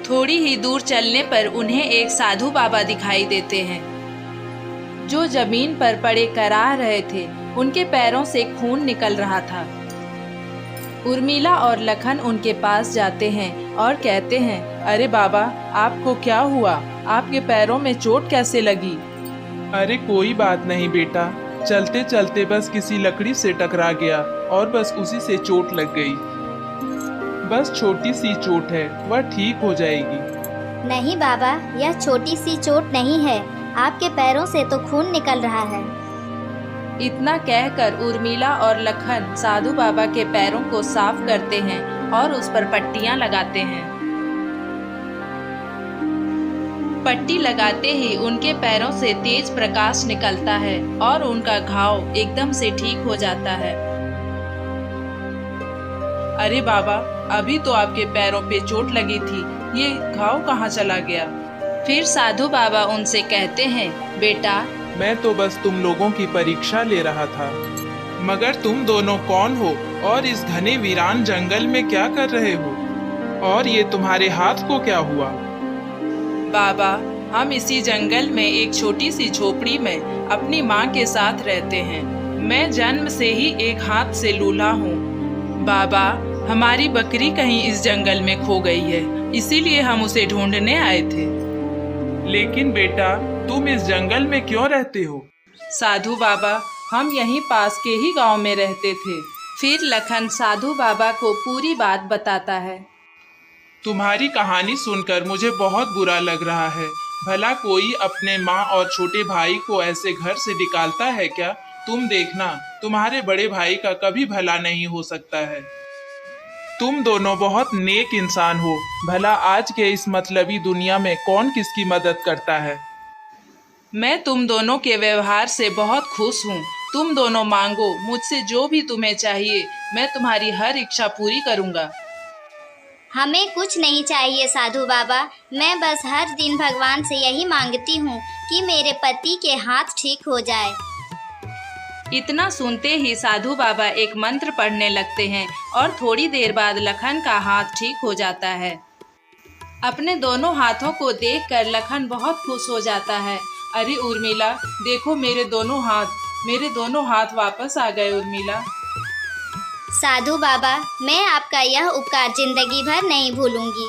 थोड़ी ही दूर चलने पर उन्हें एक साधु बाबा दिखाई देते हैं जो जमीन पर पड़े कराह रहे थे। उनके पैरों से खून निकल रहा था। उर्मिला और लखन उनके पास जाते हैं और कहते हैं, अरे बाबा, आपको क्या हुआ? आपके पैरों में चोट कैसे लगी? अरे कोई बात नहीं बेटा, चलते चलते बस किसी लकड़ी से टकरा गया और बस उसी से चोट लग गई। बस छोटी सी चोट है, वह ठीक हो जाएगी। नहीं बाबा, यह छोटी सी चोट नहीं है, आपके पैरों से तो खून निकल रहा है। इतना कहकर उर्मिला और लखन साधु बाबा के पैरों को साफ करते हैं और उस पर पट्टियां लगाते हैं। पट्टी लगाते ही उनके पैरों से तेज प्रकाश निकलता है और उनका घाव एकदम से ठीक हो जाता है। अरे बाबा, अभी तो आपके पैरों पे चोट लगी थी, ये घाव कहाँ चला गया? फिर साधु बाबा उनसे कहते हैं, बेटा, मैं तो बस तुम लोगों की परीक्षा ले रहा था। मगर तुम दोनों कौन हो और इस घने वीरान जंगल में क्या कर रहे हो? और ये तुम्हारे हाथ को क्या हुआ? बाबा, हम इसी जंगल में एक छोटी सी झोपड़ी में अपनी माँ के साथ रहते हैं। मैं जन्म से ही एक हाथ से लूला हूँ। बाबा, हमारी बकरी कहीं इस जंगल में खो गई है, इसीलिए हम उसे ढूंढने आए थे। लेकिन बेटा, तुम इस जंगल में क्यों रहते हो? साधु बाबा, हम यहीं पास के ही गांव में रहते थे। फिर लखन साधु बाबा को पूरी बात बताता है। तुम्हारी कहानी सुनकर मुझे बहुत बुरा लग रहा है। भला कोई अपने माँ और छोटे भाई को ऐसे घर से निकालता है क्या? तुम देखना, तुम्हारे बड़े भाई का कभी भला नहीं हो सकता है। तुम दोनों बहुत नेक इंसान हो। भला आज के इस मतलबी दुनिया में कौन किसकी मदद करता है? मैं तुम दोनों के व्यवहार से बहुत खुश हूँ। तुम दोनों मांगो, मुझसे जो भी तुम्हें चाहिए, मैं तुम्हारी हर इच्छा पूरी करूँगा। हमें कुछ नहीं चाहिए साधु बाबा, मैं बस हर दिन भगवान से यही मांगती हूँ कि मेरे पति के हाथ ठीक हो जाए। इतना सुनते ही साधु बाबा एक मंत्र पढ़ने लगते हैं और थोड़ी देर बाद लखन का हाथ ठीक हो जाता है। अपने दोनों हाथों को देखकर लखन बहुत खुश हो जाता है। अरे उर्मिला, देखो मेरे दोनों हाथ वापस आ गए। उर्मिला, साधु बाबा, मैं आपका यह उपकार जिंदगी भर नहीं भूलूंगी।